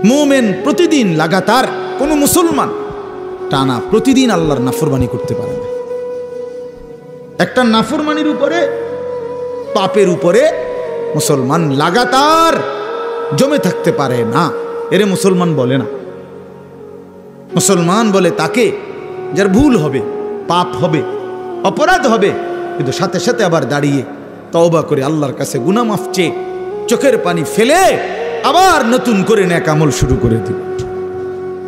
মুমিন প্রতিদিন লাগাতার, কোনো মুসলমান টানা প্রতিদিন আল্লাহর নাফরমানি করতে পারে না। একটা নাফরমানির উপরে, পাপের উপরে মুসলমান লাগাতার জমে থাকতে পারে না। এরে মুসলমান বলে না। মুসলমান বলে তাকে যার ভুল হবে, পাপ হবে, অপরাধ হবে, কিন্তু সাথে সাথে আবার দাঁড়িয়ে তওবা করে আল্লাহর কাছে গুনাহ মাফ চেয়ে চোখের পানি ফেলে আবার নতুন করে নেক আমল শুরু করে দিবে।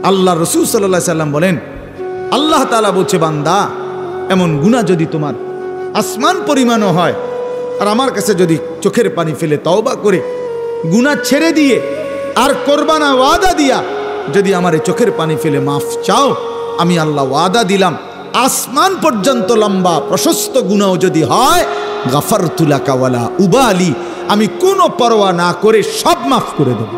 আল্লাহ রাসূল সাল্লাল্লাহু আলাইহি সাল্লাম বলেন, আল্লাহ তাআলা বলছে, বান্দা এমন গুনাহ যদি তোমার আসমান পরিমাণও হয়, আর আমার কাছে যদি চোখের পানি ফেলে তওবা করে গুনাহ ছেড়ে দিয়ে আর করবা না ওয়াদা দিয়া যদি আমার এই চোখের পানি ফেলে মাফ চাও, আমি আল্লাহ ওয়াদা দিলাম আসমান পর্যন্ত লম্বা প্রশস্ত গুনাহ যদি হয়, গাফারতু লাকা ওয়ালা উবালি, আমি কোনো পরোয়া না করে সব মাফ করে দেব।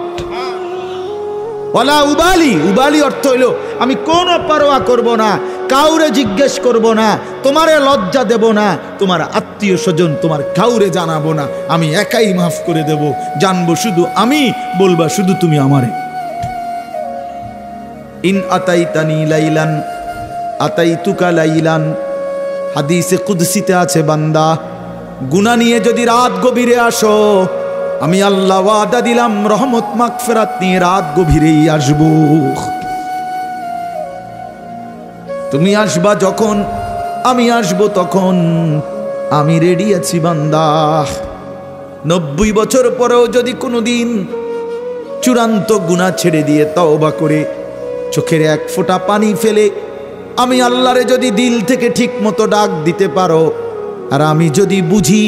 ওয়ালা উবালি, উবালি অর্থ হইল আমি কোনো পরোয়া করব না, কাউরে জিজ্ঞেস করব না, তোমারে লজ্জা দেব না, তোমার আত্মীয় স্বজন তোমার কাউরে জানাবো না, আমি একাই মাফ করে দেব। জানবো শুধু আমি, বলবা শুধু তুমি আমারে। ইন আতাইতানি লাইলান আতাইতুকা লাইলান, হাদিসে কুদসিতে আছে, বান্দা গুনাহ নিয়ে যদি রাত গভীরে আসো, আমি আল্লাহ ওয়াদা দিলাম রহমত মাগফিরাত নিয়ে রাত গভীরেই আসব। তুমি আসবা যখন, আমি আসব তখন, আমি রেডি আছি বান্দা। 90 বছর পরেও যদি কোনোদিন চূড়ান্ত গুনাহ ছেড়ে দিয়ে তওবা করে চোখের এক ফোঁটা পানি ফেলে আমি আল্লাহরে যদি দিল থেকে ঠিক মতো ডাক দিতে পারো, আর আমি যদি বুঝি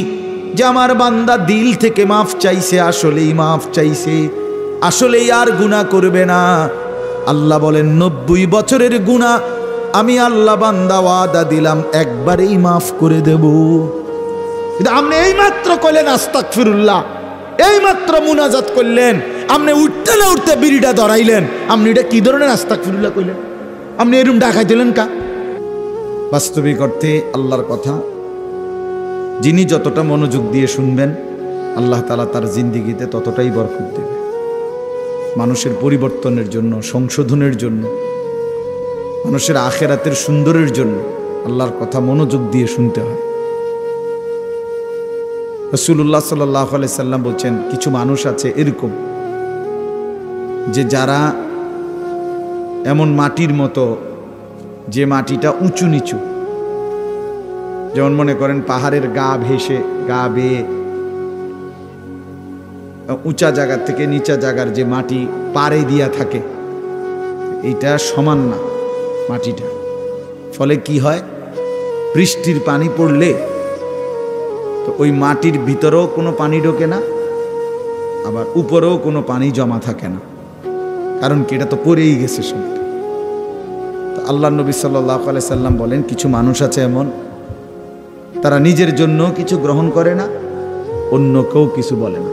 যে আমার বান্দা দিল থেকে মাফ চাইছে, আসলেই মাফ চাইছে, আসলেই আর গুনাহ করবে না, আল্লাহ বলেন 90 বছরের গুনাহ আমি আল্লাহ বান্দা ওয়াদা দিলাম একবারেই মাফ করে দেব। কিন্তু আপনি এই মাত্র কইলেন আস্তাগফিরুল্লাহ, এই মাত্র মুনাজাত করলেন, আপনি উঠতে না উঠতে বিড়িটা ধরাইলেন, আপনি এটা কি ধরনের আস্তাগফিরুল্লাহ কইলেন? আপনি এরকম ডাকাই দিলেন কা? বাস্তবিক অর্থে আল্লাহর কথা যিনি যতটা মনোযোগ দিয়ে শুনবেন, আল্লাহ তাআলা তার জিন্দেগিতে ততটাই বরকত দেবে। মানুষের পরিবর্তনের জন্য, সংশোধনের জন্য, মানুষের আখিরাতের সুন্দরের জন্য আল্লাহর কথা মনোযোগ দিয়ে শুনতে হয়। রাসূলুল্লাহ সাল্লাল্লাহু আলাইহি সাল্লাম বলছেন, কিছু মানুষ আছে এরকম যে যারা এমন মাটির মতো, যে মাটিটা উঁচু নিচু, যেমন মনে করেন পাহাড়ের গা ভেসে, গা বেয়ে উঁচা জায়গা থেকে নিচা জায়গার যে মাটি পাড়ে দিয়া থাকে, এইটা সমান না মাটিটা। ফলে কি হয়, বৃষ্টির পানি পড়লে তো ওই মাটির ভিতরেও কোনো পানি ঢোকে না, আবার উপরেও কোনো পানি জমা থাকে না, কারণ কি এটা তো পড়েই গেছে সবটা। তো আল্লাহ নবী সাল্লাল্লাহু আলাইহি সাল্লাম বলেন, কিছু মানুষ আছে এমন, তারা নিজের জন্য কিছু গ্রহণ করে না, অন্য কেউ কিছু বলে না।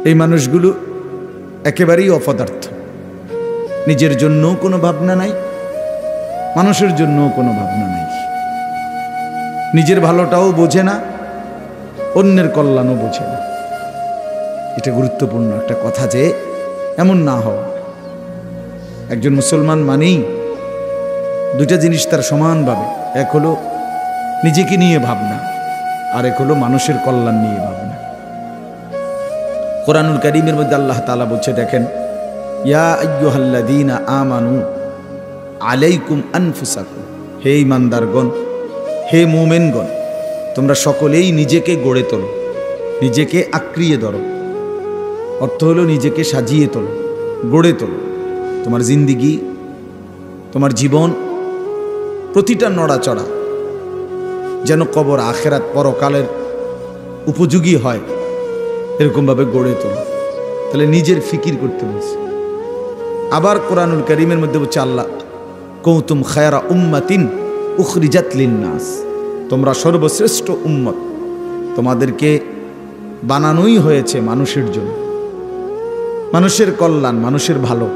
এই মানুষগুলো একেবারেই অপদার্থ, নিজের জন্য কোনো ভাবনা নাই, মানুষের জন্য কোনো ভাবনা নাই, নিজের ভালোটাও বোঝে না, অন্যের কল্যাণও বোঝে না। এটা গুরুত্বপূর্ণ একটা কথা যে এমন না হওয়া। একজন মুসলমান মানেই দুটা জিনিস তার সমানভাবে, এক হলো নিজেকে নিয়ে ভাবনা, আর এক হলো মানুষের কল্যাণ নিয়ে ভাবনা। কোরআনুল কারীমের মধ্যে আল্লাহ তাআলা বলছে, দেখেন, ইয়া আইয়ুহাল্লাযীনা আমানু আলাইকুম আনফুসাকুম, হে ঈমানদারগণ, হে মুমিনগণ, তোমরা সকলেই নিজেকে গড়ে তোলো, নিজেকে আঁকড়িয়ে ধরো। অর্থ হলো নিজেকে সাজিয়ে তোলো, গড়ে তোলো। তোমার জিন্দিগি, তোমার জীবন, প্রতিটা নড়াচড়া যেন কবর, আখিরাত, পরকালের উপযোগী হয়, এরকমভাবে গড়ে তোলো। তাহলে নিজের ফিকির করতে বলছে। আবার কোরআনুল কারীমের মধ্যে বলছে আল্লাহ, কুনতুম খায়রা উম্মাতিন উখরিজাত লিন্নাস, তোমরা সর্বশ্রেষ্ঠ উম্মত, তোমাদেরকে বানানোই হয়েছে মানুষের জন্য, মানুষের কল্যাণ, মানুষের ভালো,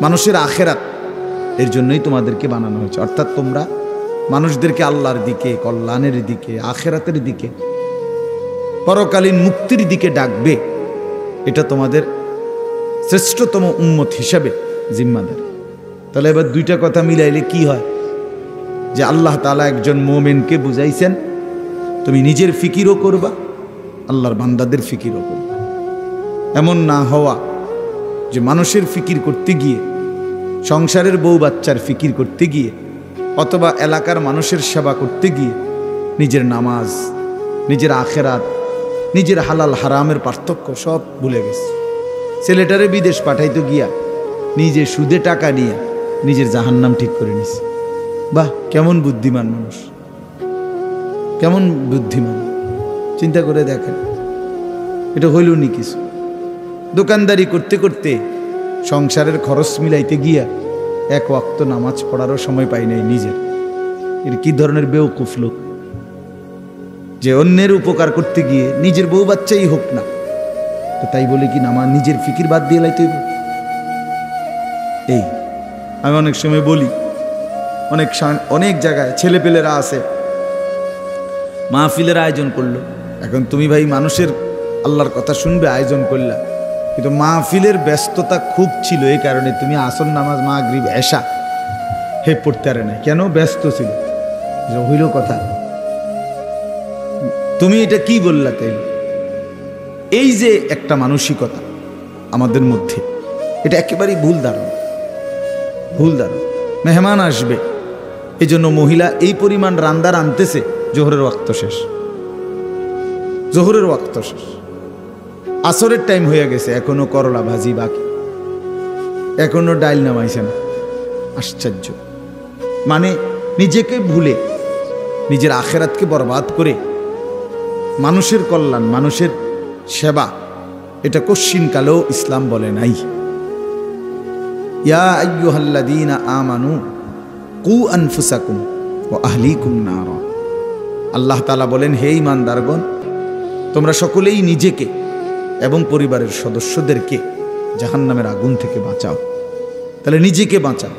মানুষের আখিরাত, এর জন্যই তোমাদেরকে বানানো হয়েছে। অর্থাৎ তোমরা মানুষদেরকে আল্লাহর দিকে, কল্যাণের দিকে, আখিরাতের দিকে, পরকালীন মুক্তির দিকে ডাকবে, এটা তোমাদের শ্রেষ্ঠতম উম্মত হিসাবে জিম্মাদারি। তাহলে এবার দুইটা কথা মিলাইলে কি হয়, যে আল্লাহ তাআলা একজন মুমিনকে বুঝাইছেন তুমি নিজের ফিকিরও করবা, আল্লাহর বান্দাদের ফিকিরও করবা। এমন না হওয়া যে মানুষের ফিকির করতে গিয়ে, সংসারের বউ বাচ্চার ফিকির করতে গিয়ে, অথবা এলাকার মানুষের সেবা করতে গিয়ে নিজের নামাজ, নিজের আখেরাত, নিজের হালাল হারামের পার্থক্য সব ভুলে গেছে। ছেলেটারে বিদেশ পাঠাইতে গিয়া নিজে সুদে টাকা নিয়ে নিজের জাহান্নাম ঠিক করে নিছে। বাহ, কেমন বুদ্ধিমান মানুষ, কেমন বুদ্ধিমান! চিন্তা করে দেখেন, এটা হইল নি কিছু। দোকানদারি করতে করতে সংসারের খরচ মিলাইতে গিয়া এক ওয়াক্ত নামাজ পড়ারও সময় পাই নাই নিজের। এর কি ধরনের বেওকুফ লোক, যে অন্যের উপকার করতে গিয়ে নিজের বউ বাচ্চাই হোক না, তো তাই বলে কি নামাজ নিজের ফিকির বাদ দিয়ে লাইতে হইব? এই আমি অনেক সময় বলি, অনেক জায়গায় ছেলেপেলেরা আছে, মাহফিলের আয়োজন করলো। এখন তুমি ভাই মানুষের আল্লাহর কথা শুনবে আয়োজন করলা, কিন্তু মাহফিলের ব্যস্ততা খুব ছিল, এই কারণে তুমি আসর নামাজ মাগরিব এশা পড়তে পারে না। কেন? ব্যস্ত ছিল। হইল কথা, তুমি এটা কি বললা? তাই এই যে একটা মানসিকতা আমাদের মধ্যে, এটা একেবারেই ভুল ধারণা, ভুল ধারণা। মেহমান আসবে, এই জন্য মহিলা এই পরিমাণ রান্দার আনতেছে, জোহরের ওয়াক্ত শেষ, জোহরের ওয়াক্ত শেষ, আসরের টাইম হয়ে গেছে, এখনো করলা ভাজি বাকি, এখনো ডাইল নামাইছে না। আশ্চর্য! মানে নিজেকে ভুলে, নিজের আখেরাতকে বরবাদ করে মানুষের কল্যাণ, মানুষের সেবা, এটা কশ্চিনকালেও ইসলাম বলে নাই। ইয়া আইয়ুহাল্লাযীনা আমানু কু আনফুসাকুম ওয়া আহলিকুম নারা। আল্লাহ তাআলা বলেন, হে ঈমানদারগণ, তোমরা সকলেই নিজেকে এবং পরিবারের সদস্যদেরকে জাহান্নামের আগুন থেকে বাঁচাও। তাহলে নিজেকে বাঁচাও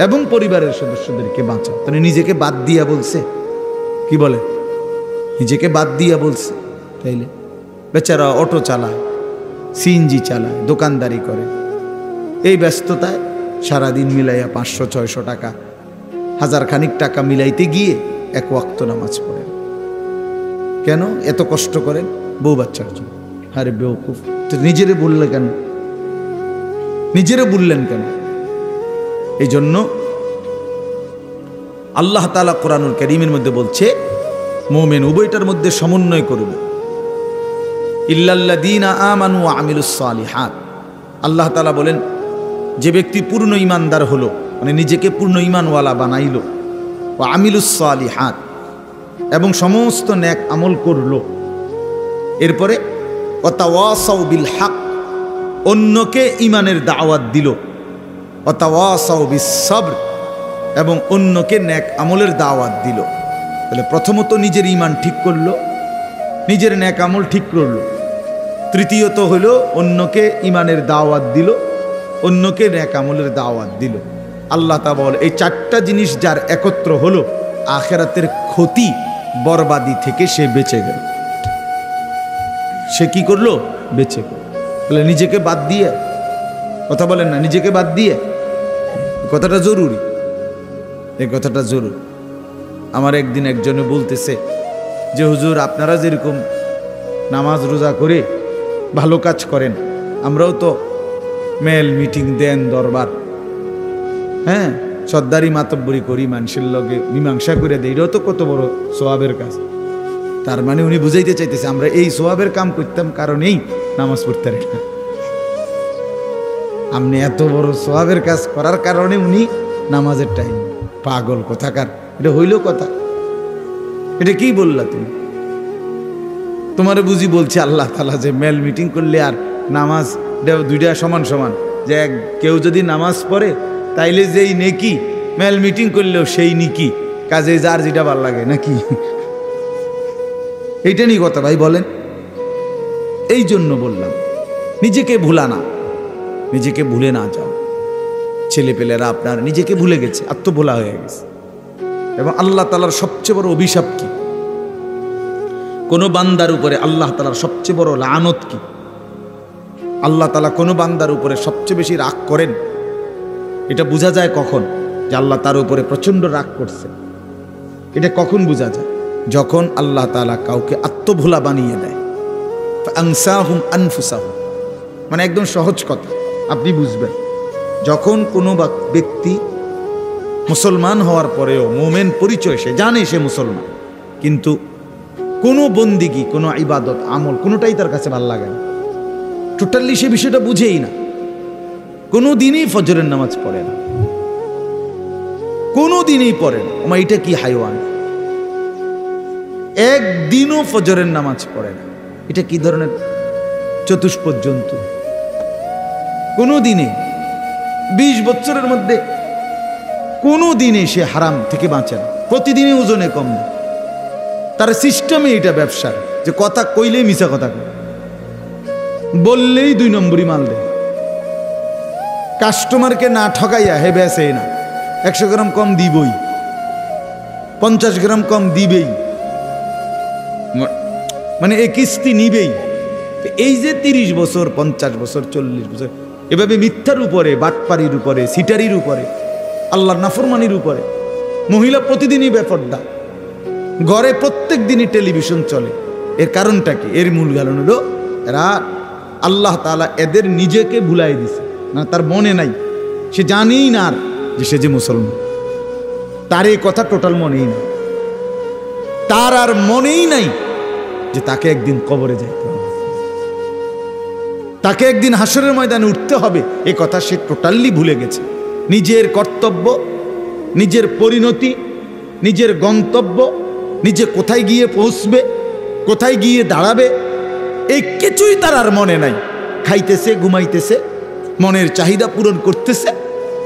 এবং পরিবারের সদস্যদেরকে বাঁচাও। তাহলে নিজেকে বাদ দিয়া বলছে, কি বলে? নিজেকে বাদ দিয়া বলছে। তাইলে বেচারা অটো চালায়, সিএনজি চালায়, দোকানদারি করে, এই ব্যস্ততায় সারাদিন মিলাইয়া 500-600 টাকা, 1000 খানিক টাকা মিলাইতে গিয়ে এক ওয়াক্ত নামাজ পড়েন। কেন এত কষ্ট করেন? বউ বাচ্চার জন্য। আরে বেওকুফ, তো নিজেরে বললে কেন? নিজেরে বললেন কেন? এই জন্য আল্লাহ তাআলা কোরআনুল কারীমের মধ্যে বলছে, মুমিন উভয়টার মধ্যে সমন্বয় করবে। ইল্লাল্লাযীনা আমানু ওয়া আমিলুস সালিহাত। আল্লাহ তাআলা বলেন, যে ব্যক্তি পূর্ণ ঈমানদার হলো, মানে নিজেকে পূর্ণ ঈমানওয়ালা বানাইলো, ওয়া আমিলুস সালিহাত, এবং সমস্ত নেক আমল করলো, এরপরে ওয়া তাওয়াসাউ বিল হক, অন্যকে ঈমানের দাওয়াত দিল, ওয়া তাওয়াসাউ বিস সবর, এবং অন্যকে নেক আমলের দাওয়াত দিল। তাহলে প্রথমত নিজের ঈমান ঠিক করলো, নিজের নেক আমল ঠিক করলো, তৃতীয়ত হলো অন্যকে ঈমানের দাওয়াত দিল, অন্যকে নেক আমলের দাওয়াত দিল। আল্লাহ তাআলা বলে, এই চারটা জিনিস যার একত্র হলো, আখিরাতের ক্ষতি বরবাদি থেকে সে বেঁচে গেল। সে কি করলো? বেঁচে গেল। তাহলে নিজেকে বাদ দিয়ে, কথা বলেন না, নিজেকে বাদ দিয়ে, কথাটা জরুরি, এই কথাটা জরুরি। আমার একদিন একজনে বলতেছে যে, হুজুর আপনারা যেরকম নামাজ রোজা করে ভালো কাজ করেন, আমরাও তো মেল মিটিং দেন, দরবার, হ্যাঁ, সর্দারি মাতব্বরি করি, মানুষের লগে মীমাংসা করে দেই, এটাও তো কত বড় সোয়াবের কাজ। তার মানে উনি বুঝাইতে চাইতেছে আমরা এই সোয়াবের কাম করতাম কারণেই নামাজ পড়তে পারি না। আপনি এত বড় সোয়াবের কাজ করার কারণে উনি নামাজের টাইম। পাগল কোথাকার! এটা হইল কথা? এটা কি বললা তুমি? তোমারে বুঝি বলছে আল্লাহ তাআলা যে মেল মিটিং করলে আর নামাজ দুইটা সমান সমান, যে কেউ যদি নামাজ পড়ে তাইলে যেই নেকি, মেল মিটিং করলেও সেই নেকি, কাজে যার যেটা ভালো লাগে নাকি? এইটা নিয়ে কথা ভাই বলেন। এই জন্য বললাম নিজেকে ভুলা না, নিজেকে ভুলে না যাও। ছেলেপেলেরা আপনার নিজেকে ভুলে গেছে, আত্মভোলা হয়ে গেছে। এবং আল্লাহ তাআলার সবচেয়ে বড় অভিশাপ কি? কোনো বান্দার উপরে আল্লাহ তাআলার সবচেয়ে বড় লানত কি? আল্লাহ তাআলা কোনো বান্দার উপরে সবচেয়ে বেশি রাগ করেন, এটা বোঝা যায় কখন? যে আল্লাহ তার উপরে প্রচন্ড রাগ করছে। এটা কখন বোঝা যায়? যখন আল্লাহ তাআলা কাউকে আত্মভোলা বানিয়ে দেয়। ফাআনসাহুম আনফুসাহুম, মানে একদম সহজ কথা, আপনি বুঝবেন। যখন কোনো ব্যক্তি মুসলমান হওয়ার পরেও মোমেন পরিচয়, সে জানে সে মুসলমান, কিন্তু কোনো বন্দিগি, কোনো ইবাদত আমল কোনোটাই তার কাছে ভালো লাগে না, টোটালি সে বিষয়টা বুঝেই না। কোনো দিনই ফজরের নামাজ পড়ে না, কোনো দিনই পড়ে না। ওমা এটা কি হাইওয়ান! একদিনও ফজরের নামাজ পড়ে না, এটা কি ধরনের চতুষ্পদ জন্তু! কোনো দিনে 20 বছরের মধ্যে কোনো দিনে সে হারাম থেকে বাঁচে না, প্রতিদিনই ওজনে কম না। তার সিস্টেমে এটা ব্যবসার, যে কথা কইলেই মিছা কথা কয়, বললেই 2 নম্বরই মাল দেয়, কাস্টমারকে না ঠকাইয়া হে বেসে না, 100 গ্রাম কম দিবই, 50 গ্রাম কম দিবেই, মানে এই কিস্তি নিবেই। এই যে 30 বছর 50 বছর 40 বছর এভাবে মিথ্যার উপরে, বাটপারির উপরে, সিটারির উপরে, আল্লাহর নাফরমানির উপরে, মহিলা প্রতিদিনই বেপর্দা, ঘরে প্রত্যেক দিনই টেলিভিশন চলে। এর কারণটা কি? এর মূল কারণ হলো এরা আল্লাহ তাআলা এদের নিজেকে ভুলাই দিছে, না তার মনে নাই, সে জানেই না আর যে সে যে মুসলমান, তার এই কথা টোটাল মনেই নাই, তার আর মনেই নাই যে তাকে একদিন কবরে যাইতে হবে, তাকে একদিন হাসরের ময়দানে উঠতে হবে। এ কথা সে টোটালি ভুলে গেছে। নিজের কর্তব্য, নিজের পরিণতি, নিজের গন্তব্য, নিজে কোথায় গিয়ে পৌঁছবে, কোথায় গিয়ে দাঁড়াবে, এই কিছুই তার আর মনে নাই। খাইতেছে, ঘুমাইতেছে, মনের চাহিদা পূরণ করতেছে।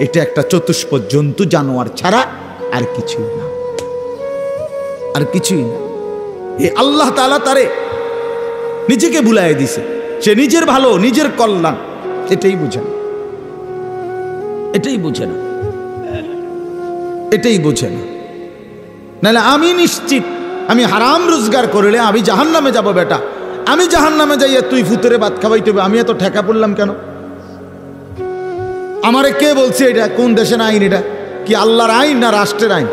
এটা একটা চতুষ্পদ জন্তু, জানোয়ার ছাড়া আর কিছুই না, আর কিছুই না। এ আল্লাহ তাআলা তারে নিজেকে ভুলাই দিছে। সে নিজের ভালো, নিজের কল্যাণ এটাই বুঝে না, এটাই বুঝে না, এটাই বুঝে না। নাহলে আমি নিশ্চিত, আমি হারাম রোজগার করলে আমি জাহান্নামে যাব বেটা, আমি জাহান্নামে যাইয়া তুই ফুতুরে ভাত খাওয়াইতে হবে, আমি এত ঠেকা পড়লাম কেন? আমারে কে বলছে এটা? কোন দেশের আইন এটা? কি আল্লাহর আইন না রাষ্ট্রের আইন?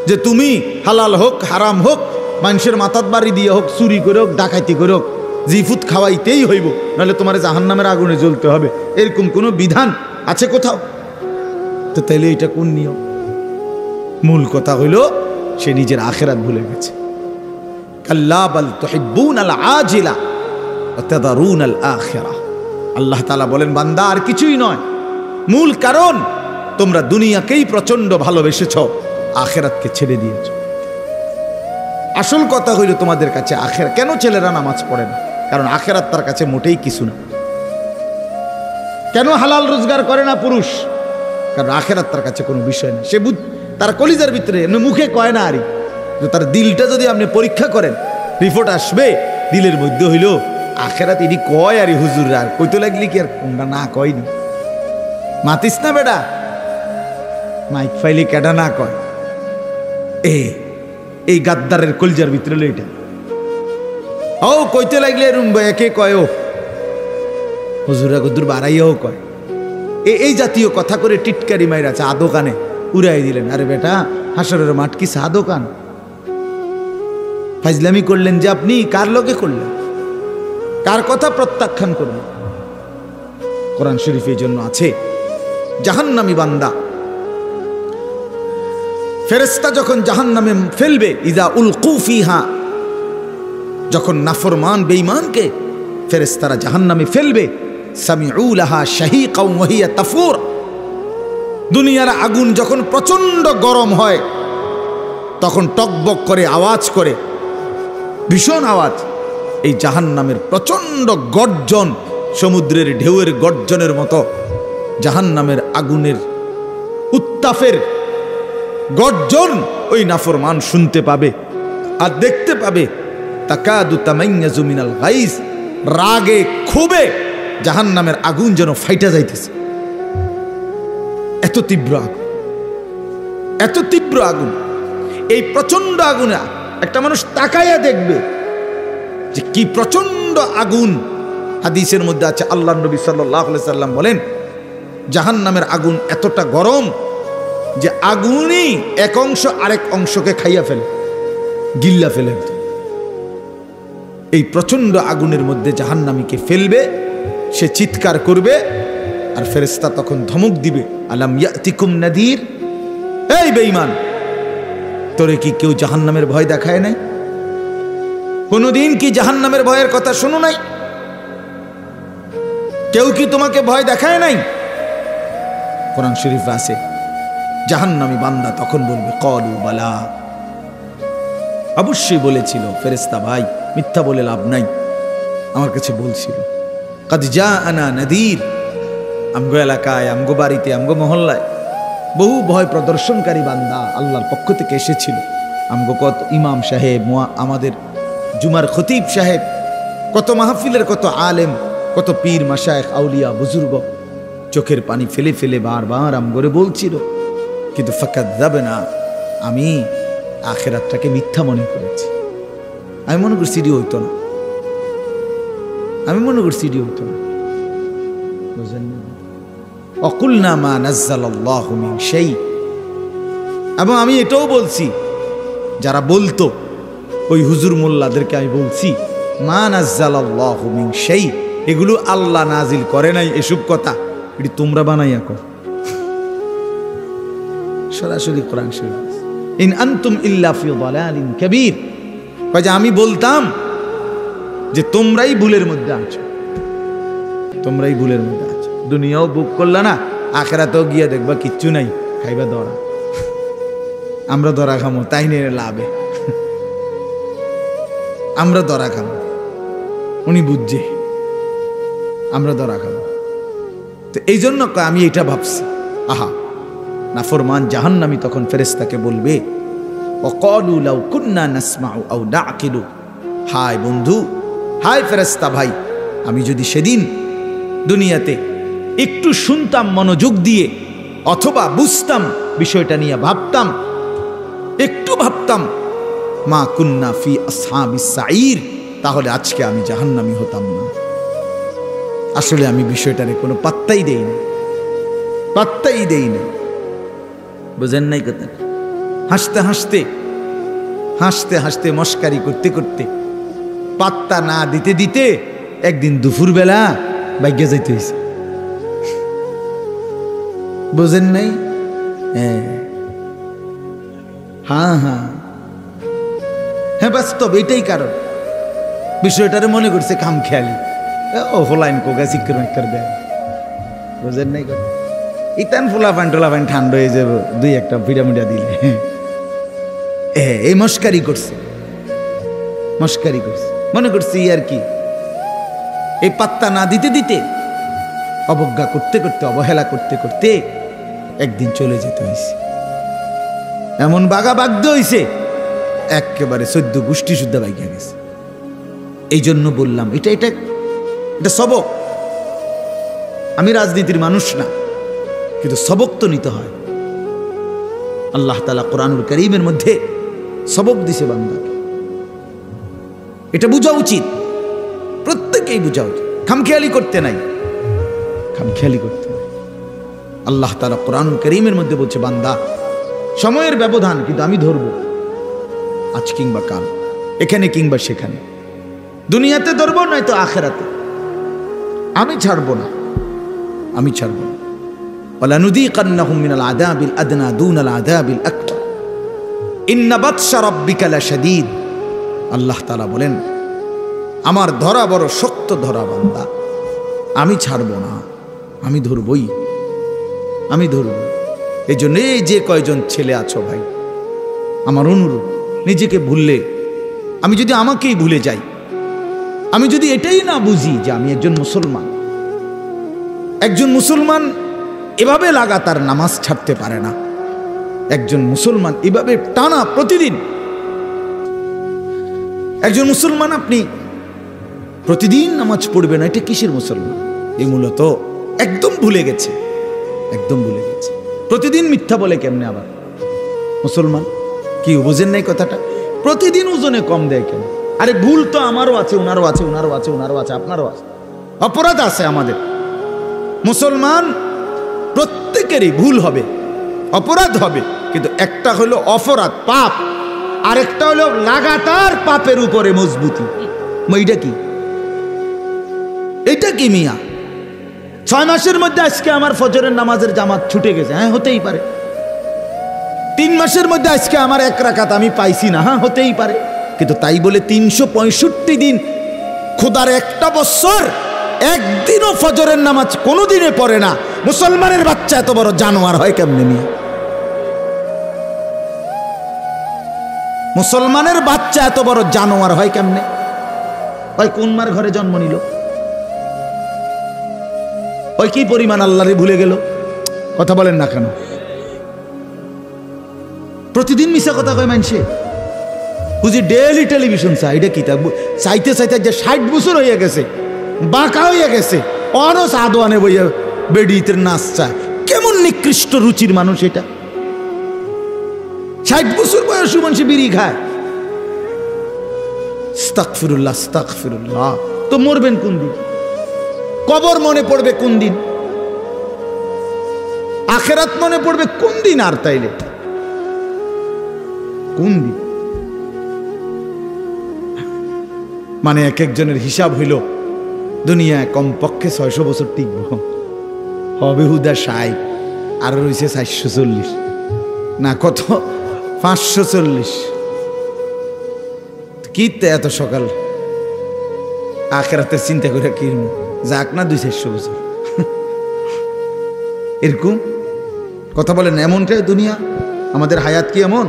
যে তুমি হালাল হোক হারাম হোক, মানুষের মাথার বাড়ি দিয়ে হোক, চুরি করে হোক, ডাকাইতি করে হোক, জিফুত খাওয়াইতেই হইব, নাহলে তোমার জাহান্নামের আগুনে জ্বলতে হবে, এরকম কোনো বিধান আছে কোথাও? তো তাইলে এটা কোন নিয়ম? মূল কথা হইল সে নিজের আখিরাত ভুলে গেছে। কাল্লা বাল তুহিব্বুনাল আজিলা ওয়া তাদারুনাল আখিরাহ। আল্লাহ তাআলা বলেন, বান্দা আর কিছুই নয়, মূল কারণ তোমরা দুনিয়াকেই প্রচন্ড ভালোবেসেছ, আখিরাতকে ছেড়ে দিয়েছ। আসল কথা হইল তোমাদের কাছে আখিরাত। কেন ছেলেরা নামাজ পড়ে না? কারণ আখিরাত তার কাছে মোটেই কিছু না। কেন হালাল রোজগার করে না পুরুষ? কারণ আখিরাত তার কাছে কোনো বিষয় না। সে তার কলিজার ভিতরে, মুখে কয় না আরই, তার দিলটা যদি আপনি পরীক্ষা করেন, রিপোর্ট আসবে দিলের মধ্যে হইল আখিরাত। এটি কয় আরই হুজুর, আর কইতে লাগলি কি আর কোনটা না কয়নি? মাতিস না বেটা, মাইক ফাইলি কেডা না কয়? এই গাদ্দারের কলিজার ভিতরে এটা ও কইতে লাগলে এরম একে কয়, ও হুজুরা গুদুর বাড়াইয়াও কয়। এই জাতীয় কথা করে টিটকারি মাইরা চা দোকানে উড়াই দিলেন। আরে বেটা, হাসরের মাঠ কি চা দোকান? ফাজলামি করলেন যে আপনি, কার লগে করলেন? কার কথা প্রত্যাখ্যান করলেন? কোরআন শরীফ এই জন্য আছে, জাহান্নামী বান্দা ফেরেশতা যখন জাহান্নামে ফেলবে, ইযা উলকু ফিহা, যখন নাফরমান বেঈমানকে ফেরেশতারা জাহান্নামে ফেলবে, সামিউ লাহা শাহীকাও ওয়া হিয়া তাফুর। দুনিয়ার আগুন যখন প্রচন্ড গরম হয়, তখন টকবক করে আওয়াজ করে, ভীষণ আওয়াজ। এই জাহান্নামের প্রচন্ড গর্জন, সমুদ্রের ঢেউয়ের গর্জনের মতো জাহান্নামের আগুনের উত্তাপের গর্জন ওই নাফরমান শুনতে পাবে আর দেখতে পাবে। তাকাদু তামাইয়াজু মিনাল গাইজ, রাগে ক্ষোভে জাহান্নামের আগুন যেন ফাইটা যাইতেছে। এত তীব্র আগুন, এত তীব্র আগুন। এই প্রচন্ড আগুনে একটা মানুষ তাকাইয়া দেখবে যে কি প্রচন্ড আগুন। হাদিসের মধ্যে আছে, আল্লাহর নবী সাল্লাল্লাহু আলাইহি সাল্লাম বলেন, জাহান্নামের আগুন এতটা গরম যে আগুনই এক অংশ আরেক অংশকে খাইয়া ফেলে, গিল্লা ফেলে। এই প্রচন্ড আগুনের মধ্যে জাহান্নামীকে ফেলবে, সে চিৎকার করবে, আর ফেরেশতা তখন ধমক দিবে, আলাম ইয়াতিকুম নাদির, এই বেঈমান, তোরে কি কেউ জাহান্নামের ভয় দেখায় নাই? কোনদিন কি জাহান্নামের ভয়ের কথা শোনো নাই? কেউ কি তোমাকে ভয় দেখায় নাই? কোরআন শরীফে আছে, জাহান্নামী বান্দা তখন বলবে, ক্বালু বালা, অবশ্যই বলেছিল ফেরেশতা ভাই, মিথ্যা বলে লাভ নাই, আমার কাছে বলছিল। কাদ জাআনা নাদির, আমগো এলাকায়, আমগো বাড়িতে, আমগো মহল্লায় বহু ভয় প্রদর্শনকারী বান্দা আল্লাহর পক্ষ থেকে এসেছিল। আমগো কত ইমাম সাহেব, আমাদের জুমার খতিব সাহেব, কত মাহফিলের কত আলেম, কত পীর মাশায়েখ, আউলিয়া, বুজুর্গ চোখের পানি ফেলে ফেলে বারবার আমগরে বলছিল, কিন্তু ফাকাযযাবনা, আমি আখিরাতটাকে মিথ্যা মনে করেছি। আমি মনে করছি এটি হইতো না, আমি মনে করছি এটি হইতো না। বুঝলেন? অকুলনা মা নাজ্জালাল্লাহু মিন শাই, এবং আমি এটাও বলছি, যারা বলতো ওই হুজুর মোল্লাদেরকে আমি বলছি, মা নাজ্জালাল্লাহু মিন শাই, এগুলো আল্লাহ নাজিল করে নাই, এসব কথা এটি তোমরা বানাইয়া কর। সরাসরি কোরআন শরীফ, ইন আনতুম ইল্লা ফি দালালিন কাবীর, কয় আমি বলতাম যে তোমরাই ভুলের মধ্যে আছো, তোমরাই ভুলের মধ্যে আছো। দুনিয়াও বুক করলা না, আখিরাতেও গিয়ে দেখবা কিচ্ছু নাই, খাইবা ধরা। আমরা ধরা খামো, তাই নিয়ে লাভে আমরা ধরা খামো, উনি বুঝছে আমরা ধরা খাবো। তো এই জন্য আমি এটা ভাবছি, আহা, নাফরমান জাহান্নামী তখন ফেরেশতাকে বলবে, ওয়াকালু লাউ কুন্না নাসমাউ আও নাকিলু, হায় বন্ধু, হায় ফেরেশতা ভাই, আমি যদি সেদিন দুনিয়াতে একটু শুনতাম মনোযোগ দিয়ে, অথবা বুঝতাম বিষয়টা নিয়ে ভাবতাম, একটু ভাবতাম, মা কুন্না ফি আসহাবিস সাঈর, তাহলে আজকে আমি জাহান্নামী হতাম না। আসলে আমি বিষয়টারে কোনো পাত্তাই দেই না, পাত্তাই দেই না। বুঝেন নাই কথা? হাসতে হাসতে হাসতে হাসতে মস্কারি করতে করতে, পাত্তা না দিতে দিতে একদিন দুপুরবেলা ভাগ্যে যাইতে হয়েছে। বুঝেন নাই? হ্যাঁ হ্যাঁ হ্যাঁ, বাস্তব এটাই কারণ। বিষয়টারে মনে করছে খাম খেয়ালি, ও ফোলাইন কোকা চিক্কর মেক্কর দেয়। বুঝেন নাই কথা? ইতান ফোলা ফান টোলা ফান ঠান্ডা হয়ে যাবো দুই একটা পিরামিডা দিলে। এই মস্কারি করছে, মস্কারি করছে, মনে করছি আর কি। এই পাত্তা না দিতে দিতে, অবজ্ঞা করতে করতে, অবহেলা করতে করতে একদিন চলে যেতে হয়েছে। এমন বাগা বাগ্ধ হয়েছে, একেবারে 14 গোষ্ঠী শুদ্ধা বাইকে গেছে। এই জন্য বললাম, এটা এটা এটা সবক। আমি রাজনীতির মানুষ না, কিন্তু সবক তো নিতে হয়। আল্লাহ তাআলা কোরআনুল কারীমের মধ্যে সবক দিছে বান্দাকে, এটা বোঝা উচিত, প্রত্যেকেই বোঝা উচিত। খামখেয়ালি করতে নাই, খামখেয়ালি করতে নাই। আল্লাহ তাআলা কোরআনুল কারীমের মধ্যে বলছে, বান্দা সময়ের ব্যবধান, কিন্তু আমি ধরবো, আজ কিংবা কাল, এখানে কিংবা সেখানে, দুনিয়াতে ধরবো নয়তো আখিরাতে, আমি ছাড়বো না, আমি ছাড়বো না। ওয়ালানুযীকান্নাহুম মিনাল আযাবিল আদনা দুনাল আযাবিল আকবার ইন্না বাতশা রাব্বিকা লাশাদীদ। আল্লাহ তাআলা বলেন, আমার ধরা বড় শক্ত ধরা বান্দা, আমি ছাড়বো না, আমি ধরবই, আমি ধরব। এই জন্য এই যে কয়জন ছেলে আছো ভাই, আমার অনুরোধ, নিজেকে ভুললে, আমি যদি আমাকেই ভুলে যাই, আমি যদি এটাই না বুঝি যে আমি একজন মুসলমান, একজন মুসলমান এভাবে লাগাতার নামাজ ছাড়তে পারে না, একজন মুসলমান এভাবে টানা প্রতিদিন, একজন মুসলমান আপনি প্রতিদিন নামাজ পড়বে না, এটা কিসের মুসলমান? এই মূলত একদম ভুলে গেছে, একদম ভুলে গেছে। প্রতিদিন মিথ্যা বলে কেমনে আবার মুসলমান? কি বুঝেন নাই কথাটা? প্রতিদিন ওজনে কম দেয় কেন? আরে ভুল তো আমারও আছে, ওনারও আছে, ওনারও আছে, ওনারও আছে, আপনারও আছে, অপরাধ আছে আমাদের। মুসলমান প্রত্যেকেরই ভুল হবে, অপরাধ হবে, কিন্তু একটা হলো অপরাধ পাপ, আরেকটা হলো লাগাতার পাপের উপরে মজবুতি। এইটা কি? এটা কি মিয়া? 6 মাসের মধ্যে আজকে আমার ফজরের নামাজের জামাত ছুটে গেছে, হ্যাঁ হতেই পারে। 3 মাসের মধ্যে আজকে আমার 1 রাকাত আমি পাইছি না, হ্যাঁ হতেই পারে। কিন্তু তাই বলে 365 দিন, খোদার একটা বছর একদিনও ফজরের নামাজ কোনোদিনে পড়ে না মুসলমানের বাচ্চা এত বড় জানোয়ার হয় কেমনে মিয়া? মুসলমানের বাচ্চা এত বড় জানোয়ার হয় কেমনে? ওই কোন মার ঘরে জন্ম নিল? ওই কি পরিমাণ আল্লাহরে ভুলে গেল? কথা বলেন না কেন? প্রতিদিন মিশা কথা কয় মানুষে। বুঝি ডেইলি টেলিভিশন চাই, এটা কি? চাইতে চাইতে যে 60 বছর হয়ে গেছে, বাঁকা হয়ে গেছে, অন সাদোয়ানে বইয়া বেডিতে নাচ চায়। কেমন নিকৃষ্ট রুচির মানুষ এটা! 60 বছর বয়সী মানুষ বিড়ি খায়। আস্তাগফিরুল্লাহ, আস্তাগফিরুল্লাহ। তো মরবেন কোন দিন? কবর মনে পড়বে কোন দিন? আখেরাত মনে পড়বে কোন দিন? আর তাইলে কোন দিন? মানে এক একজনের হিসাব হইল দুনিয়ায় কমপক্ষে 600 বছর টিকব, হবে হুদা 60, আর রয়েছে 440 না কত 540। কি এত সকাল আখেরাতের চিন্তা করে কি যাক না 200-400 বছর এরকম কথা বলেন। এমনটাই দুনিয়া, আমাদের হায়াত কি এমন?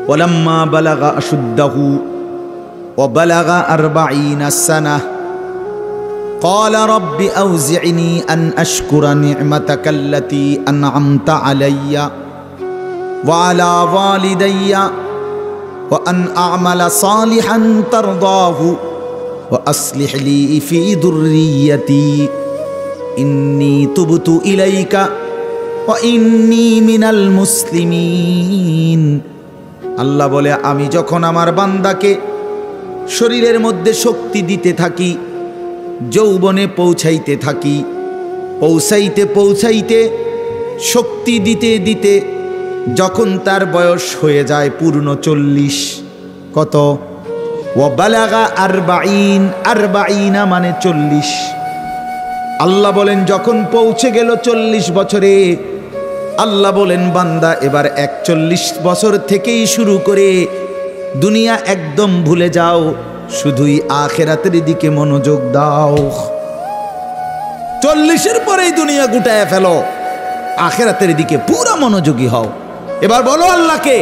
ওয়ালাম্মা বালাগা আশুদ্দাহু ওয়া বালাগা 40 সানাহ قال رب أوزعني أن أشكر نعمتك التي أنعمت علي وعلى والدي وأن أعمل صالحا ترضاه وأصلح لي في ذريتي إني تبت إليك وإني من المسلمين। আল্লাহ বলে, আমি যখন আমার বান্দাকে শরীরের মধ্যে শক্তি দিতে থাকি, যৌবনে পৌঁছাইতে থাকি, পৌঁছাইতে পৌঁছাইতে শক্তি দিতে দিতে যখন তার বয়স হয়ে যায় পূর্ণ 40, কত? ওয়া বালাগা 40, 40 মানে 40। আল্লাহ বলেন যখন পৌঁছে গেল 40 বছরে, আল্লাহ বলেন বান্দা এবার 41 বছর থেকেই শুরু করে দুনিয়া একদম ভুলে যাও, শুধুই আখেরাতের দিকে মনোযোগ দাও। 40-এর পরেই দুনিয়া গুটায় ফেলো, আখেরাতের দিকে পুরো মনোযোগী হও। এবার বলো আল্লাহকে,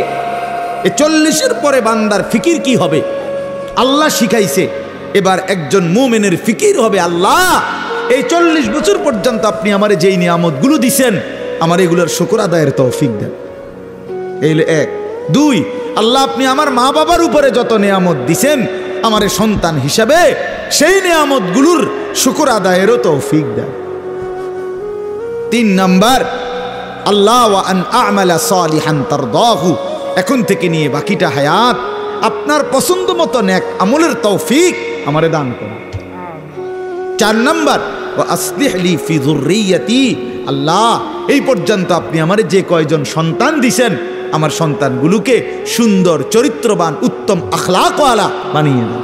এই 40-এর পরে বান্দার ফিকির কি হবে? আল্লাহ শিখাইছে এবার একজন মুমিনের ফিকির হবে, আল্লাহ এই 40 বছর পর্যন্ত আপনি আমারে যেই নিয়ামতগুলো দিছেন, আমার এগুলোর শুকর আদায়ের তৌফিক দেন। এই 1। 2, আল্লাহ আপনি আমার মা বাবার উপরে যত নিয়ামত দিছেন, আমার সন্তান হিসাবে সেই নিয়ামতগুলোর শুকর আদায়েরও তৌফিক দেন। 3 নাম্বার, আল্লাহ ওয়া আন আ'মালা সালিহান তারদাহু, এখন থেকে নিয়ে বাকিটা হায়াত আপনার পছন্দ মতো নেক আমলের তৌফিক আমারে দান করুন। 4 নাম্বার, ওয়া আসলিহ লি ফি যুররিয়াতি, আল্লাহ এই পর্যন্ত আপনি আমারে যে কয়জন সন্তান দিছেন, আমার সন্তানগুলোকে সুন্দর চরিত্রবান উত্তম আখলাকওয়ালা বানিয়ে দাও।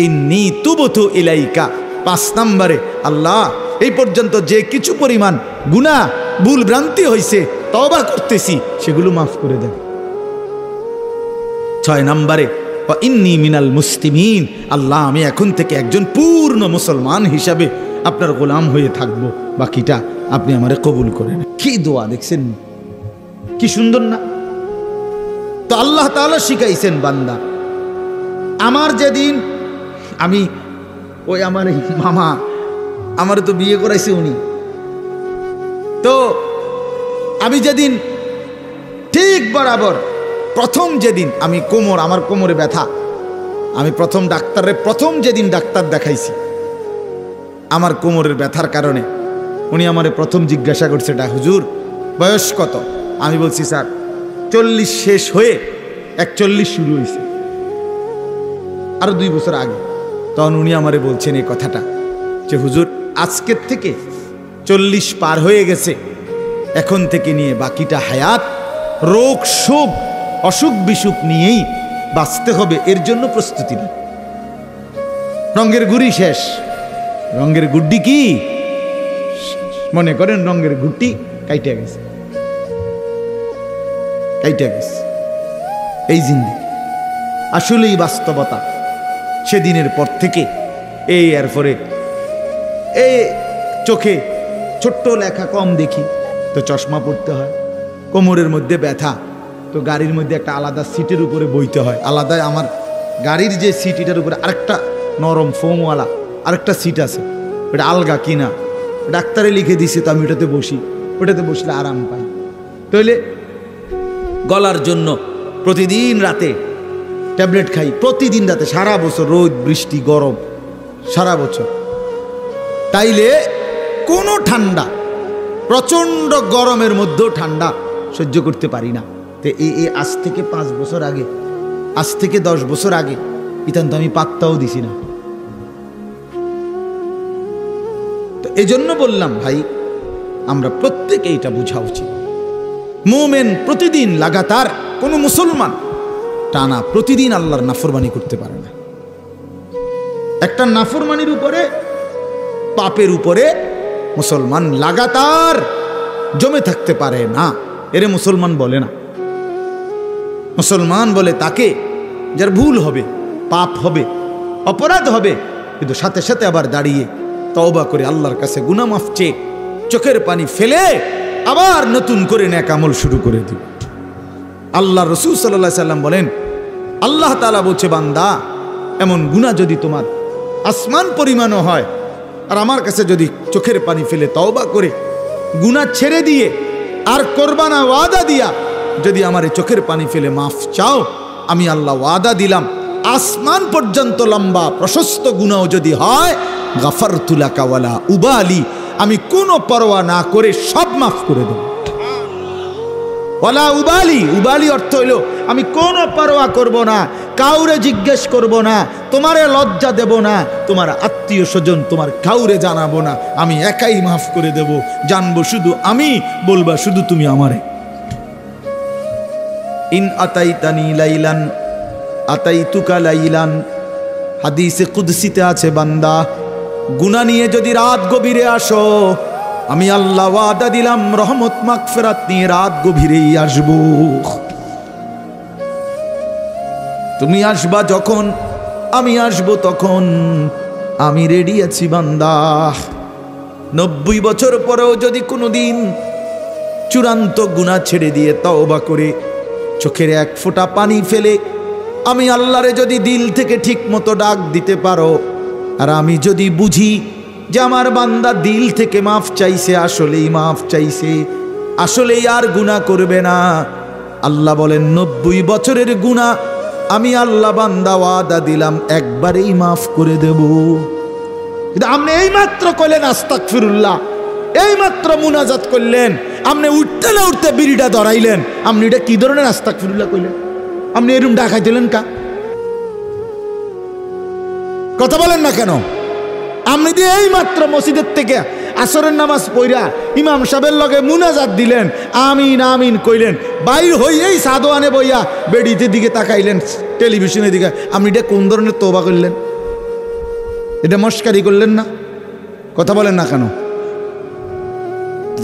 ইন্নী তুবতু ইলাইকা। 5 নম্বরে, আল্লাহ এই পর্যন্ত যে কিছু পরিমাণ গুনাহ ভুল ভ্রান্তি হয়েছে, তওবা করতেছি, সেগুলো মাফ করে দেন। 6 নম্বরে, ওয়া ইন্নী মিনাল মুসলিমিন, আল্লাহ আমি এখন থেকে একজন পূর্ণ মুসলমান হিসাবে আপনার গোলাম হয়ে থাকবো, বাকিটা আপনি আমারে কবুল করেন। কি দোয়া দেখছেন, কি সুন্দর না? তো আল্লাহ তাআলা শিখাইছেন বান্দা, আমার যেদিন আমি ওই আমার মামা আমার তো বিয়ে করাইছে উনি, তো আমি যেদিন ঠিক বরাবর প্রথম যেদিন আমি আমার কোমরে ব্যথা, আমি প্রথম যেদিন ডাক্তার দেখাইছি আমার কোমরের ব্যথার কারণে, উনি আমারে প্রথম জিজ্ঞাসা করছে, হুজুর বয়স কত? আমি বলছি স্যার 40 শেষ হয়ে 41 শুরু হয়েছে, আরো 2 বছর আগে। তখন উনি আমারে বলছেন এই কথাটা যে হুজুর আজকের থেকে 40 পার হয়ে গেছে, এখন থেকে নিয়ে বাকিটা হায়াত রোগ শোক অসুখ বিসুখ নিয়েই বাঁচতে হবে, এর জন্য প্রস্তুতি নেই। রঙের গুড়ি শেষ, রঙের গুড্ডি কি মনে করেন রঙের গুড্ডি কাইটে গেছে, কাইটে গেছে। এই জিন্দেগি আসলেই বাস্তবতা। সেদিনের পর থেকে এই এরপরে এই চোখে ছোট্ট লেখা কম দেখি তো চশমা পড়তে হয়, কোমরের মধ্যে ব্যথা তো গাড়ির মধ্যে একটা আলাদা সিটের উপরে বইতে হয়, আলাদা। আমার গাড়ির যে সিট এটার উপরে আরেকটা নরম ফোমওয়ালা আরেকটা সিট আছে, ওটা আলগা কিনা, ডাক্তারে লিখে দিছে, তো আমি ওটাতে বসি, ওটাতে বসলে আরাম পাই। তাহলে গলার জন্য প্রতিদিন রাতে ট্যাবলেট খাই, প্রতিদিন রাতে, সারা বছর রোদ বৃষ্টি গরম সারা বছর। তাইলে কোনো ঠান্ডা, প্রচণ্ড গরমের মধ্যেও ঠান্ডা সহ্য করতে পারি না। তো এই আজ থেকে 5 বছর আগে, আজ থেকে 10 বছর আগে ইতান তো আমি পাত্তাও দিছি না। তো এই জন্য বললাম ভাই, আমরা প্রত্যেকে এটা বোঝা উচিত। মুমিন প্রতিদিন লাগাতার, কোনো মুসলমান টানা প্রতিদিন আল্লাহর নাফরমানি করতে পারে না। একটা নাফরমানির উপরে, পাপের উপরে মুসলমান লাগাতার জমে থাকতে পারে না, এরে মুসলমান বলে না। মুসলমান বলে তাকে যার ভুল হবে, পাপ হবে, অপরাধ হবে, কিন্তু সাথে সাথে আবার দাঁড়িয়ে তওবা করে আল্লাহর কাছে গুনাহ মাফ চেয়ে চোখের পানি ফেলে আবার নতুন করে নেক আমল শুরু করে দিবে। আল্লাহ রাসূল সাল্লাল্লাহু আলাইহি সাল্লাম বলেন, আল্লাহ তাআলা বলছে, বান্দা এমন গুনাহ যদি তোমার আসমান পরিমাণও হয়, আর আমার কাছে যদি চোখের পানি ফেলে তওবা করে গুনাহ ছেড়ে দিয়ে আর করবা না ওয়াদা দিয়া যদি আমার চোখের পানি ফেলে মাফ চাও, আমি আল্লাহ ওয়াদা দিলাম আসমান পর্যন্ত লম্বা প্রশস্ত গুনাহ যদি হয়, গাফারতু লাকা ওয়ালা উবালি, আমি কোনো পরোয়া না করে সব মাফ করে দেব। ওয়ালা উবালি, উবালি অর্থ হইল আমি কোনো পরোয়া করব না, কাউরে জিজ্ঞেস করব না, তোমারে লজ্জা দেব না, তোমার আত্মীয় স্বজন তোমার কাউরে জানাবো না, আমি একাই মাফ করে দেব, জানবো শুধু আমি, বলবা শুধু তুমি আমারে। ইন আতাইতানি লাইলান আতাইতুকা লাইলান, হাদিসে কুদসিতে আছে, বান্দা গুনাহ নিয়ে যদি রাত গভীরে আসো, আমি আল্লাহ ওয়াদা দিলাম রহমত মাগফিরাত নিয়ে রাত গভীরেই আসব। তুমি আসবা যখন আমি আসব তখন, আমি রেডি আছি বান্দা। 90 বছর পরেও যদি কোনোদিন চূড়ান্ত গুনাহ ছেড়ে দিয়ে তওবা করে চোখের এক ফোঁটা পানি ফেলে আমি আল্লাহরে যদি দিল থেকে ঠিক মতো ডাক দিতে পারো, আর আমি যদি বুঝি যে আমার বান্দা দিল থেকে মাফ চাইছে, আসলেই মাফ চাইছে, আসলেই আর গুনাহ করবে না, আল্লাহ বলেন 90 বছরের গুনাহ আমি আল্লাহ বান্দা ওয়াদা দিলাম একবারেই মাফ করে দেব। কিন্তু আপনি এই মাত্র কইলেন আস্তাগফিরুল্লাহ, এই মাত্র মুনাজাত করলেন, আপনি উঠতে না উঠতে বিড়িটা ধরাইলেন, আপনি এটা কি ধরনের আস্তাগফিরুল্লাহ কইলেন? আপনি এরকম ডাকাই দিলেন কা? কথা বলেন না কেন? আপনি দিয়ে এই মাত্র মসজিদের থেকে আসরের নামাজ পড়া ইমাম সাহেবের লগে মুনাজাত দিলেন, আমিন আমিন কইলেন, বাইর হইয়েই সাদোয়ানে বইয়া বেডিতে দিকে তাকাইলেন, টেলিভিশনের দিকে, আপনি এটা কোন ধরনের তওবা করলেন? এটা মস্কারি করলেন না? কথা বলেন না কেন?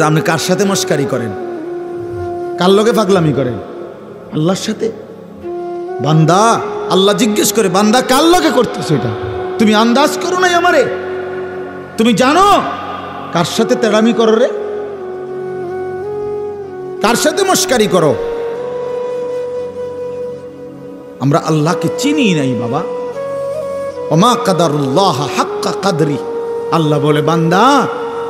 আপনি কার সাথে মস্কারি করেন? কার লগে পাগলামি করেন? আল্লাহর সাথে। বান্দা আল্লাহ জিজ্ঞেস করে, বান্দা কার লগে করতেছো এটা? তুমি আন্দাজ করো নাই আমারে? তুমি জানো কার সাথে তেড়ামি করো রে? কার সাথে মস্কারি করো? আমরা আল্লাহকে চিনি নাই বাবা। ওমা কাদারুল্লাহ হাক্কা কাদরি, আল্লাহ বলে বান্দা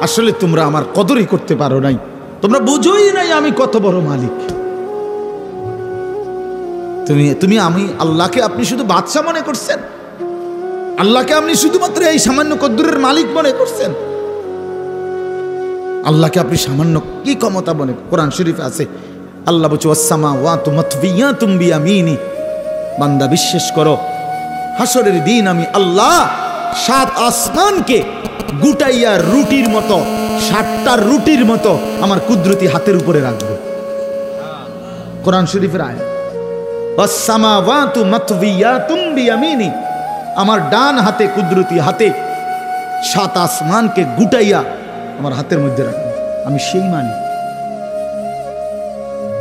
আসলে তোমরা আমার কদরই করতে পারো নাই, তোমরা বুঝোই নাই আমি কত বড় মালিক। তুমি আমি আল্লাহকে আপনি শুধু বাদশা মনে করছেন, আল্লাহকে আপনি শুধুমাত্র এই সামান্য কদ্দুরের মালিক মনে করছেন, আল্লাহকে আপনি সামান্য কি ক্ষমতা মনে? কোরআন শরীফ আছে, আল্লাহ বলছে ওয়াসসামাওয়াতু মাতবিয়াতুম বিয়ামিনি, বান্দা বিশ্বাস করো হাসরের দিন আমি আল্লাহ 7 আসমানকে গুটাইয়া রুটির মতো, 7টা রুটির মতো আমার কুদরতি হাতের উপরে রাখবো। কোরআন শরীফের আয়াত, ওয়াসসামাওয়াতু মাতবিয়াতুম বিয়ামিনি, আমার ডান হাতে কুদরতি হাতে 7 আসমানকে গুটাইয়া আমার হাতের মধ্যে রাখবো। আমি সেই মানি।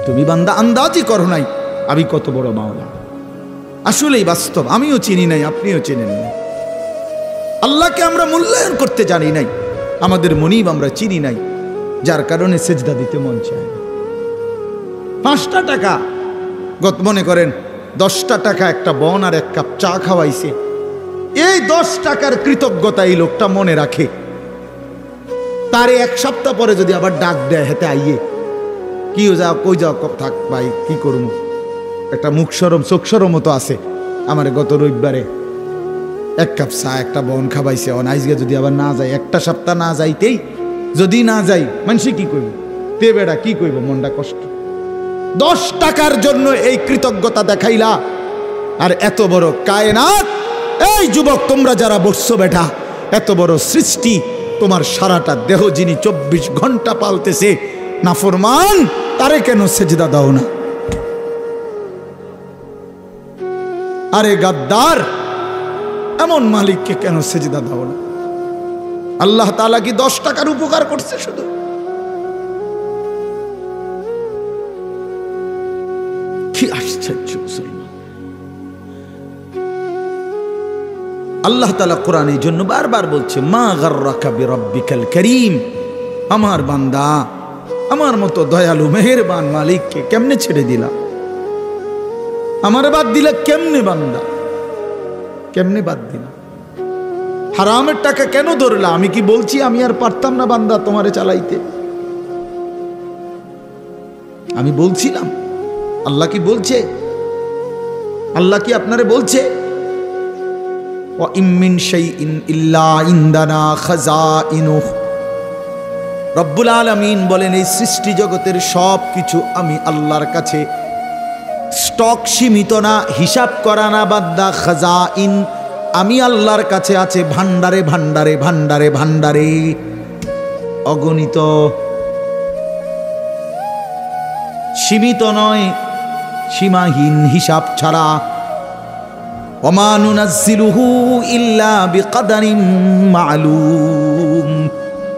তুমি বান্দা আন্দাজই করো নাই আমি কত বড় মাওলা। আসলেই বাস্তব, আমিও চিনি নাই, আপনিও চেনেন নাই। আল্লাহকে আমরা মূল্যায়ন করতে জানি নাই, আমাদের মনিব আমরা চিনি নাই, যার কারণে সেজদা দিতে মন চায় না। 5টা টাকা, মনে করেন 10টা টাকা একটা বন আর 1 কাপ চা খাওয়াইছে, এই 10 টাকার কৃতজ্ঞতা এই লোকটা মনে রাখে। তারে 1 সপ্তাহ পরে যদি আবার ডাক দেয়, হেতে আইয়ে কি যাও কই যাও, থাক ভাই কি করুম, একটা মুখ সরম চোখ সরম মতো আছে, আমার গত রবিবারে 1 কাপ চা একটা বন খাবাইছে, আজকে যদি আবার না যায়, একটা সপ্তাহ না যাইতেই যদি না যাই, মানুষে কি কইব, তে বেড়া কি কইব, মনটা কষ্ট। 10 টাকার জন্য এই কৃতজ্ঞতা দেখাইলা, আর এত বড় কায়নাত, এই যুবক তোমরা যারা বসছো বেটা, এত বড় সৃষ্টি, তোমার সারাটা দেহ যিনি 24 ঘন্টা পালতেছে, নাফরমান তারে কেন সেজদা দাও না? আরে গাদ্দার, এমন মালিককে কেন সেজদা দাও না? আল্লাহ তাআলা কি 10 টাকার উপকার করছে শুধু? কি আশ্চর্য মুসলমান! আল্লাহ তাআলা কোরআনে এই জন্য বারবার বলছে, মা গাররাকা বিরাব্বিকাল কারীম, আমার বান্দা আমার মতো দয়ালু মেহেরবান মালিককে কেমনে ছেড়ে দিলা? আমার বাদ দিলা কেমনে বান্দা? কেমনে বাদ দিলা? হারামের টাকা কেন ধরলা? আমি কি বলছি আমি আর পারতাম না বান্দা তোমারে চালাইতে? আমি বলছিলাম? আল্লাহ কি বলছে? আল্লাহ কি আপনারে বলছে ওয়া ইম মিন শাইইন ইল্লা ইনদানা খাযাইনুহু? রব্বুল আলামিন বলেন, এই সৃষ্টি জগতের সব কিছু আমি আল্লাহর কাছে, স্টক সীমিত না, হিসাব করা না বান্দা, খাযাইন আমি আল্লাহর কাছে আছে ভান্ডারে ভান্ডারে ভান্ডারে ভান্ডারে, অগণিত, সীমিত নয়, সীমাহীন, হিসাব ছাড়া। ওমা নুনাজ্জিলুহু ইল্লা বিকদারিন মা'লুম,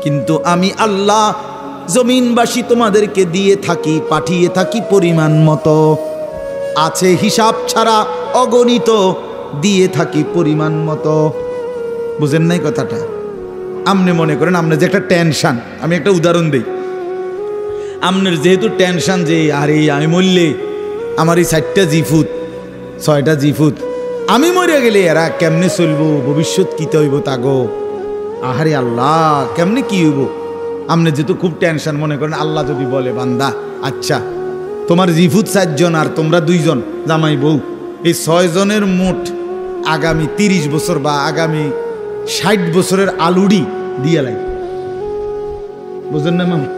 কিন্তু আমি আল্লাহ জমিনবাসী তোমাদেরকে দিয়ে থাকি, পাঠিয়ে থাকি পরিমাণ মতো, আছে হিসাব ছাড়া, অগণিত, দিয়ে থাকি পরিমাণ মতো। বুঝেন নাই কথাটা? আপনি মনে করেন আপনার যে একটা টেনশন, আমি একটা উদাহরণ দিই, আপনার যেহেতু টেনশন যে আরে আমি মরলে আমার এই 4টা জিফুত 6টা জিফুত, আমি মরে গেলে এরা কেমনে চলবো, ভবিষ্যৎ কিতে হইব তাগো, আহারে আল্লাহ কেমনে কি হইব, আপনি যেহেতু খুব টেনশন, মনে করেন আল্লাহ যদি বলে বান্দা আচ্ছা তোমার জিফুত 4 জন আর তোমরা 2 জন জামাই বউ, এই 6 জনের মোট আগামী 30 বছর বা আগামী 60 বছরের আলুডি দিয়ে লাই। বুঝলেন না মামা?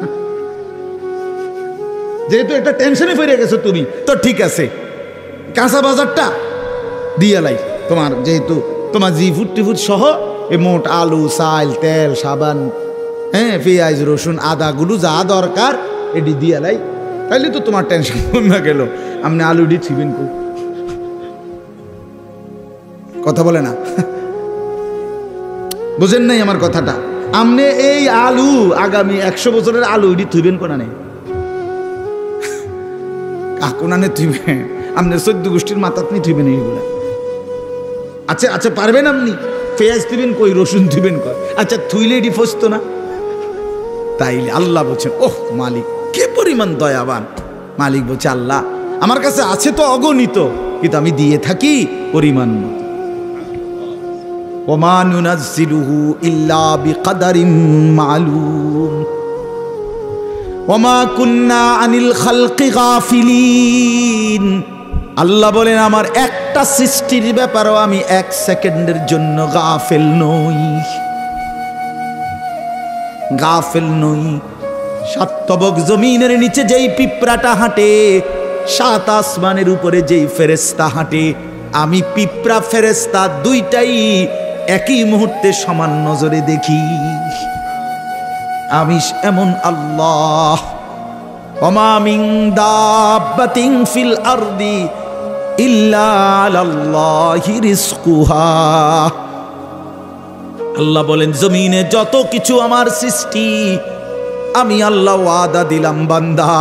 যেহেতু একটা টেনশনে ফিরে গেছো তুমি, তো ঠিক আছে কাঁচা বাজারটা দিয়ে লাই, তোমার যেহেতু তোমার জিফুট টিফুট সহ এই মোট আলু, চাল, তেল, সাবান, হ্যাঁ পেঁয়াজ, রসুন, আদাগুলো যা দরকার এটি দিয়ে লাই, তাইলে তো তোমার টেনশন কমে গেল। আপনি আলুডি ছিবেন কো? কথা বলে না, বুঝেন নাই আমার কথাটা? আপনি এই আলু আগামী 100 বছরের আলু এটি থুইবেন কোনা নেই, কোনানে থুইবেন, আপনার 14 গোষ্ঠীর মাথাত নি থুইবেন এইগুলা। আচ্ছা আচ্ছা পারবেন আপনি? পেঁয়াজ থুইবেন কই, রসুন থুইবেন কই? আচ্ছা থুইলে এটি ফসতো না? তাইলে আল্লাহ বলছেন, ওহ মালিক কে পরিমাণ দয়াবান। মালিক বলছে আল্লাহ আমার কাছে আছে তো অগণিত, কিন্তু আমি দিয়ে থাকি পরিমাণ মতো। ওমা নুনাজ্জিলুহু ইল্লা বিকদারিন মা'লুম ওমা কুন্না আনিল খালকি গাফিলিন। আল্লাহ বলেন আমার একটা সৃষ্টির ব্যাপারেও আমি 1 সেকেন্ডের জন্য গাফেল নই, গাফেল নই। সাত তবক জমিনের নিচে যেই পিঁপড়াটা হাঁটে, সাত আসমানের উপরে যেই ফেরেশতা হাঁটে, আমি পিঁপড়া ফেরেশতা দুইটাই একই মুহূর্তে সমান নজরে দেখি। আমি এমন আল্লাহ। ওমা মিন দাব্বাতিন ফিল আরদি ইল্লা আলাল্লাহি রিজকুহা। আল্লাহ বলেন জমিনে যত কিছু আমার সৃষ্টি, আমি আল্লাহ ওয়াদা দিলাম বান্দা,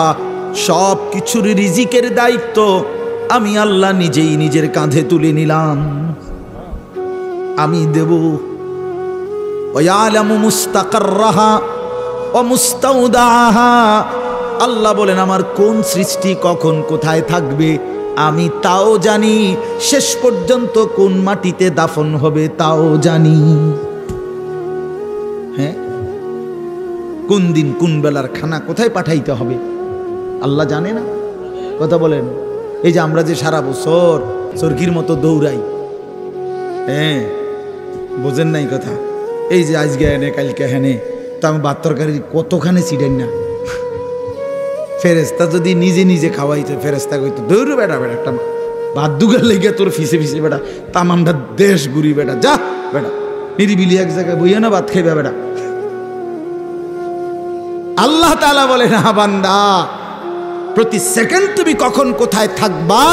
সব কিছুর রিজিকের দায়িত্ব আমি আল্লাহ নিজেই নিজের কাঁধে তুলে নিলাম। আমি দেব। ওয়ালামু মুস্তাকাররাহা ওয়া মুস্তাউদাহা। আল্লাহ বলেন আমার কোন সৃষ্টি কখন কোথায় থাকবে আমি তাও জানি, শেষ পর্যন্ত কোন মাটিতে দাফন হবে তাও জানি। হ্যাঁ, কোন দিন কোন বেলার খানা কোথায় পাঠাইতে হবে আল্লাহ জানে না? কথা বলেন। এই যে আমরা যে সারা বছর চরকির মতো দৌড়াই, হ্যাঁ বোঝেন নাই কথা। এই যে আজকে এনে কালকে হেনে, তো আমি ভাত তরকারি কতখানি ছিটেন না। ফেরেস্তা যদি নিজে নিজে খাওয়াইতো, ফেরেস্তা কইতো দৌড় বেটা বেটা, একটা ভাত দুগার লেগে তোর ফিসে ফিসে বেটা তামামটা দেশ ঘুরি বেটা, যা বেটা নিরিবিলি এক জায়গায় বইয়া না ভাত খাইবা বেটা। আল্লাহ তাআলা বলে না বান্দা, প্রতি সেকেন্ড তুমি কখন কোথায় থাকবা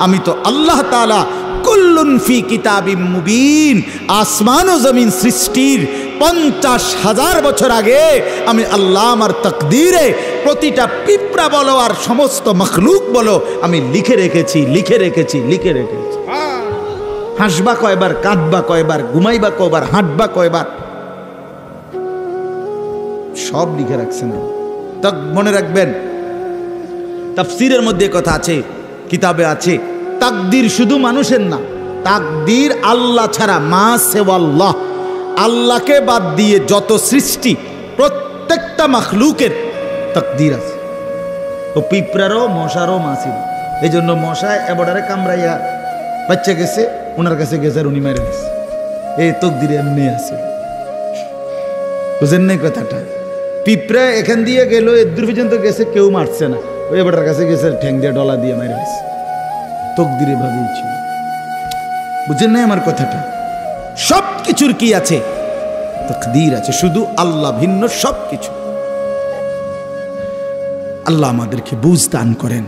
আমি তো আল্লাহ তাআলা কুল্লুন ফি কিতাবিম মুবিন। আসমান ও জমিন সৃষ্টির 50,000 বছর আগে আমি আল্লাহ আমার তাকদীরে প্রতিটা পিঁপড়া বলো আর সমস্ত মখলুক বলো আমি লিখে রেখেছি, লিখে রেখেছি, লিখে রেখেছি। হাসবা কয়বার, কাঁদবা কয়বার, ঘুমাইবা কয়বার, হাঁটবা কয়বার, সব লিখে রাখছেন। তা মনে রাখবেন, তাফসীরের মধ্যে কথা আছে, কিতাবে আছে, তাকদীর শুধু মানুষের না, তাকদীর আল্লাহ ছাড়া, মা সেওয়াল্লাহ, আল্লাহকে বাদ দিয়ে যত সৃষ্টি প্রত্যেকটা মাখলুকের তাকদীর আছে। তো পিঁপড়ারও মশারও মাছির। এই জন্য মশায় এবারে কামড়াইয়া বাচ্চা গেছে, ওনার কাছে গেছে আর উনি মেরে গেছে। এই তাকদীর এমনি আছে, বুঝেন নাই কথাটা? পিঁপড়া এখান দিয়ে গেল, এদূর পর্যন্ত গেছে, কেউ মারছে না, ওই এবারটার কাছে গেছে ঠ্যাং দিয়ে ডলা দিয়ে মেরে গেছে। তাকদীরে ভাবেই ছিল, বুঝেন নাই আমার কথাটা? সব কিছুর কি আছে? তাকদীর আছে, শুধু আল্লাহ ভিন্ন সব কিছু। আল্লাহ আমাদেরকে বুঝ দান করেন।